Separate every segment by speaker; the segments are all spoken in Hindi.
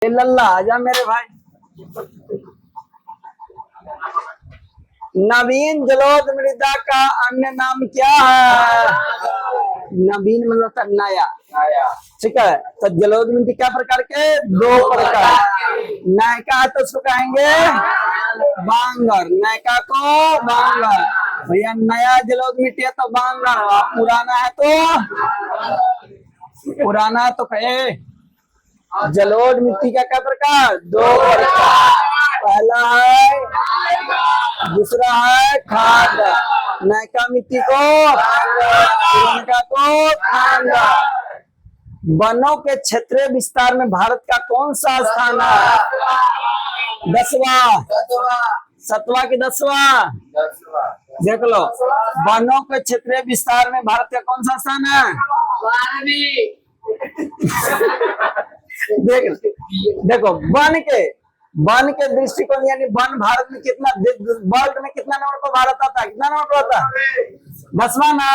Speaker 1: लल्ला आजा मेरे भाई। नवीन जलोद मृदा का अन्य नाम क्या है? नवीन मतलब नया। ठीक है, तो जलोद मृदा क्या प्रकार के? दो प्रकार। नयका है तो उसको कहेंगे बांगर, नयका को बांगर। भैया नया जलोद मिट्टी है तो बांगर, पुराना है तो कहे जलोढ़ मिट्टी का क्या प्रकार? दो प्रकार। पहला है, दूसरा है खाद। नयका मिट्टी को पुराना को खाद। वनों के क्षेत्रीय विस्तार में भारत का कौन सा स्थान है? 10वां, 7वां की 10वां? देख लो, वनों के क्षेत्रीय विस्तार में भारत का कौन सा स्थान है? देखो वन के दृष्टिकोण यानी वन भारत में कितना, वर्ल्ड में कितना नंबर पर भारत आता है? कितना नंबर पर आता है? 10वां ना।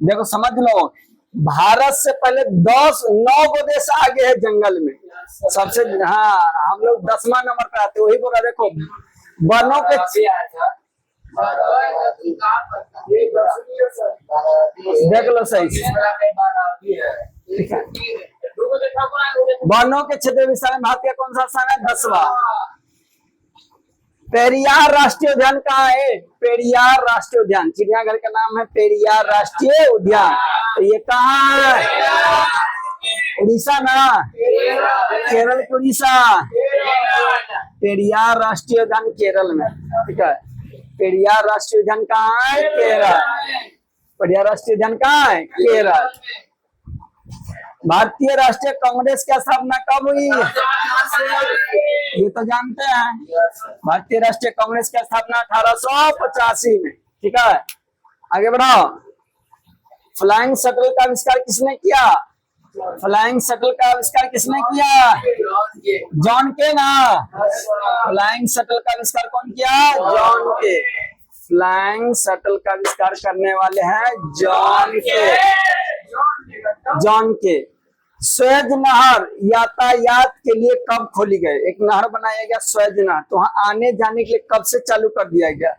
Speaker 1: देखो समझ लो, भारत से पहले 9 गो देश आगे है जंगल में सबसे। हाँ, हम लोग 10वां नंबर पर आते, वही बोला। देखो वनों के, देख लो सही। वनों के क्षेत्र विस्तार में भारत का कौन सा स्थान है? 10वां। पेरियार राष्ट्रीय उद्यान कहाँ है? पेरियार राष्ट्रीय उद्यान, चिड़ियाघर का नाम है पेरियार राष्ट्रीय उद्यान। तो ये कहाँ है? उड़ीसा ना, केरल के उड़ीसा। पेरियार राष्ट्रीय उद्यान केरल में। ठीक है, पेरियार राष्ट्रीय उद्यान कहाँ है? केरल। पेरियार राष्ट्रीय उद्यान कहाँ है? केरल। भारतीय राष्ट्रीय कांग्रेस की स्थापना कब हुई? ये तो जानते हैं। भारतीय राष्ट्रीय कांग्रेस की स्थापना 1885 में। ठीक है, आगे बढ़ाओ। फ्लाइंग शटल का आविष्कार किसने किया? फ्लाइंग शटल का आविष्कार किसने किया? जॉन के ना। फ्लाइंग शटल का आविष्कार कौन किया? जॉन के। फ्लाइंग शटल का आविष्कार करने वाले हैं जॉन के। स्वेज नहर यातायात के लिए कब खोली गई? एक नहर बनाया गया स्वेज नहर, तो वहां आने जाने के लिए कब से चालू कर दिया गया?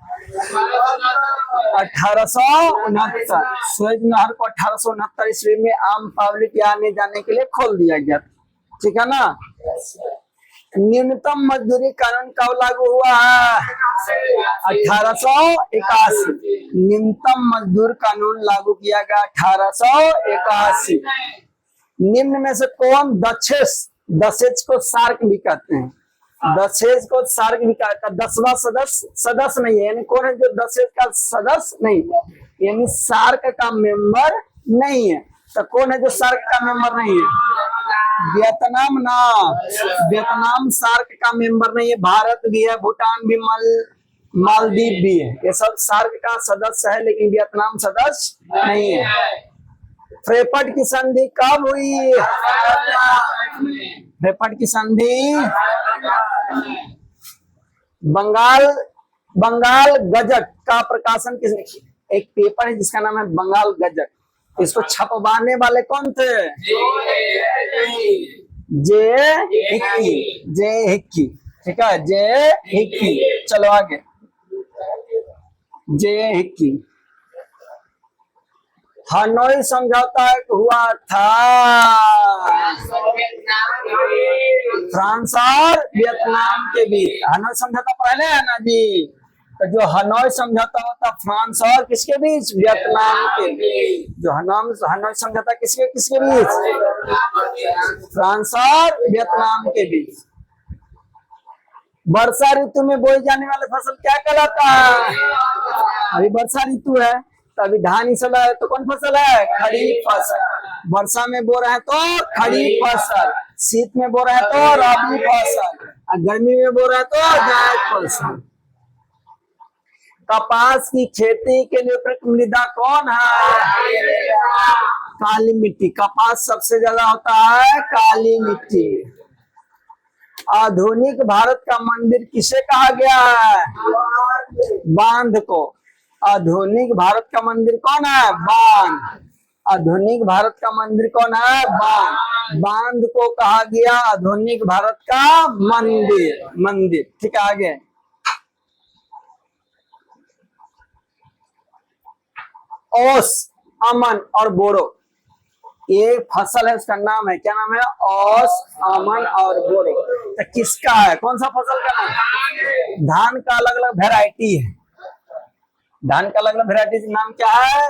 Speaker 1: 1869। स्वेज नहर को 1869 ईस्वी में आम पब्लिक के आने जाने के लिए खोल दिया गया। ठीक है ना। न्यूनतम मजदूरी कानून कब लागू हुआ है? 1881। न्यूनतम मजदूर कानून लागू किया गया 1881। निम्न में से कौन दशेज को सार्क भी कहते हैं? दशेज को सार्क भी कहता है। 10वां सदस्य नहीं है, यानी कौन है जो दशेज का सदस्य नहीं, यानी सार्क का मेंबर नहीं है। तो कौन है जो सार्क का मेंबर नहीं है? वियतनाम ना। वियतनाम सार्क का मेंबर नहीं है। भारत भी है, भूटान भी, मालदीव भी है, ये सब सार्क का सदस्य है, लेकिन वियतनाम सदस्य नहीं है। फ्रेपट की संधि कब हुई? फ्रेपट की संधि बंगाल गजट का प्रकाशन किसने? एक पेपर है जिसका नाम है बंगाल गजट। इसको छपवाने वाले कौन थे? जे हिक्की। ठीक है, जे हिक्की। चलो आगे। जे हिक्की। हनोई समझौता हुआ था फ्रांस और वियतनाम के बीच। हनोई समझौता पहले है ना जी। तो जो हनोई समझौता होता फ्रांस और किसके बीच? वियतनाम के बीच। जो हनोई समझौता किसके बीच? फ्रांस और वियतनाम के बीच। वर्षा ऋतु में बोई जाने वाली फसल क्या कहलाता है? अभी वर्षा ऋतु है तो अभी धान ही चला है, तो कौन फसल है? खरीफ फसल। वर्षा में बो रहे हैं तो खरीफ फसल, शीत में बो रहे हैं तो रबी फसल, और गर्मी में बो रहे हैं तो जायद फसल। कपास की खेती के लिए उपयुक्त मृदा कौन है? काली मिट्टी। कपास सबसे ज्यादा होता है काली मिट्टी। आधुनिक भारत का मंदिर किसे कहा गया है? बांध को। आधुनिक भारत का मंदिर कौन है? बांध। आधुनिक भारत का मंदिर कौन है? बांध। बांध को कहा गया आधुनिक भारत का मंदिर। मंदिर, ठीक है। आगे ओस, अमन और बोरो, ये फसल है, उसका नाम है, क्या नाम है? ओस, अमन और बोरो। तो किसका है? कौन सा फसल का नाम? धान का अलग अलग वेराइटी है। धान का अलग अलग वेराइटी का नाम क्या है?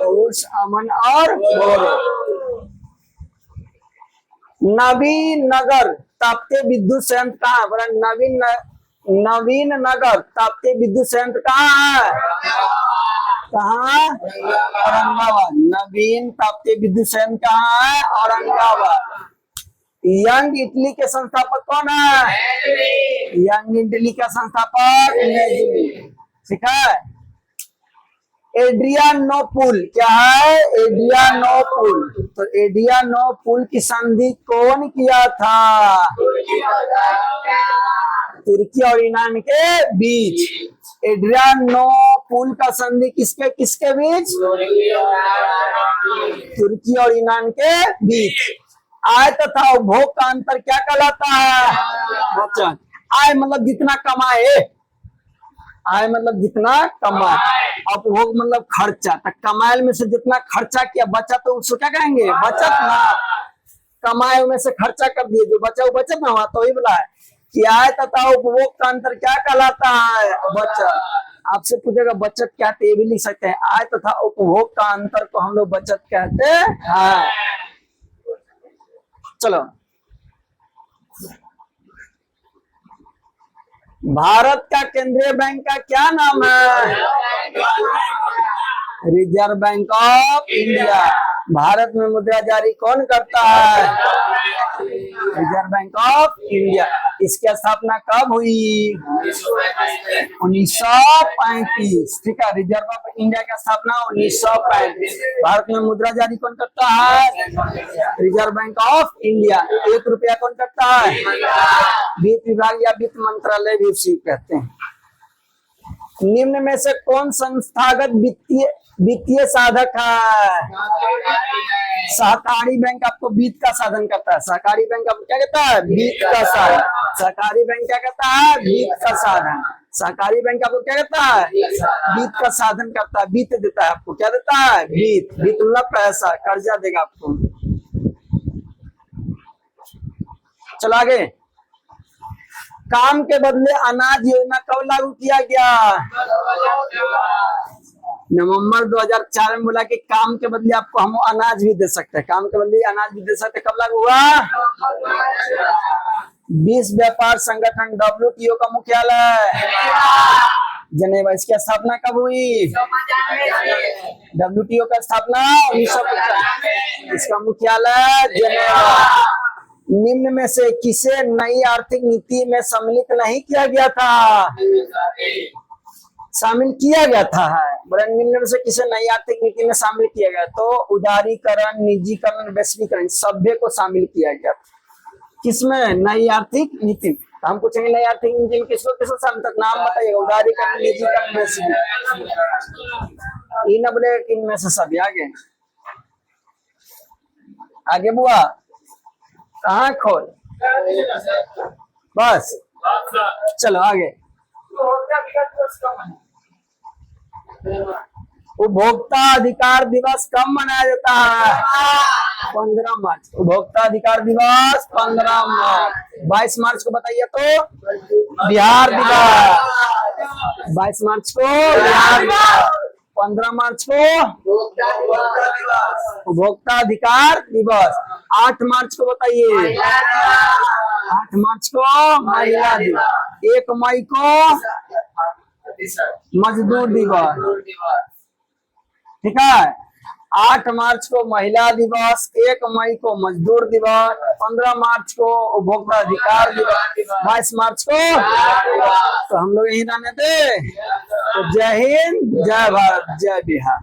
Speaker 1: ओस, अमन और बोरो। नवीन नगर ताप्तीय विद्युत संयंत्र कहाँ है? बोला नवीन नगर ताप्तीय विद्युत संयंत्र कहाँ है? कहाँ? औरंगाबाद। नवीन ताप्तीय विद्युत संयंत्र कहाँ है? औरंगाबाद। यंग इटली के संस्थापक कौन है? यंग इटली का संस्थापक नेजिबी, ठीक है। एड्रियानोपुल क्या है? एड्रियानोपुल। तो एड्रियानोपुल की संधि कौन किया था? तुर्की और ईरान के बीच। एड्रियानोपुल का संधि किसके किसके बीच? तुर्की और ईरान के बीच। आय तथा उपभोग का अंतर क्या कहलाता है? बचत। आय मतलब जितना कमाए, आय मतलब जितना कमाए, उपभोग मतलब खर्चा। तो कमाए में से जितना खर्चा किया बचा, तो उसको क्या कहेंगे? बचत ना। कमाए में से खर्चा कर दिए, जो बचा वो बचत ना हुआ, तो ही बोला है कि आय तथा उपभोग का अंतर क्या कहलाता है? बचत। आपसे पूछेगा बचत क्या, तो ये भी लिख सकते हैं, आय तथा उपभोग का अंतर को हम लोग बचत कहते हैं। चलो, भारत का केंद्रीय बैंक का क्या नाम है? Reserve bank of India. Bharat में मुद्रा जारी कौन करता है? Reserve bank of India. इसकी स्थापना कब हुई? 1935, ठीक है। रिजर्व बैंक ऑफ इंडिया की स्थापना 1935। भारत में मुद्रा जारी कौन करता है? Reserve bank of India. 1 रुपया कौन करता है? वित्त विभाग या वित्त मंत्रालय भी उसी कहते हैं। निम्न में से कौन संस्थागत वित्तीय साधक है? सहकारी बैंक आपको वित्त का साधन करता है। सहकारी बैंक आपको क्या कहता है? वित्त का साधन। सहकारी बैंक क्या कहता है? वित्त का साधन। सहकारी बैंक आपको क्या कहता है? वित्त का साधन करता है, वित्त देता है आपको। क्या देता है? वित्त। वित्त मतलब पैसा, कर्जा देगा आपको। चलो आगे। काम के बदले अनाज योजना कब लागू किया गया? नवंबर 2004 में बोला कि काम के बदले आपको हम अनाज भी दे सकते हैं। काम के बदले अनाज भी दे सकते हैं। कब लागू हुआ? विश्व व्यापार संगठन WTO का मुख्यालय जनेवा। इसकी स्थापना कब हुई? WTO का स्थापना 1950। इसका मुख्यालय जनेवा। निम्न में से किसे नई आर्थिक नीति में सम्मिलित नहीं किया गया था? शामिल किया गया था है। निम्न में से किसे नई आर्थिक नीति में शामिल किया गया? तो उदारीकरण, निजीकरण, वैश्वीकरण, सभ्य को शामिल किया गया। किसमें? नई आर्थिक नीति। हम पूछेंगे नई आर्थिक नीति में किसको किसको शामिल तक नाम बताइएगा। उदारीकरण, निजीकरण, वैश्वीकरण। इन बोले इनमें से सभी। आगे आगे बुआ कहाँ खोल? बस चलो आगे। उपभोक्ता अधिकार दिवस कब मनाया जाता है? 15 मार्च। उपभोक्ता अधिकार दिवस 15 मार्च। 22 मार्च को बताइए तो बिहार दिवस। 22 मार्च को बिहार दिवस। 15 मार्च को उपभोक्ता अधिकार दिवस। 8 मार्च को बताइए। 8 मार्च को महिला दिवस। 1 मई को मजदूर दिवस, ठीक है। 8 मार्च को महिला दिवस, 1 मई को मजदूर दिवस, 15 मार्च को उपभोक्ता अधिकार दिवस, 22 मार्च को। तो हम लोग यही रहने थे। तो जय हिंद, जय भारत, जय बिहार।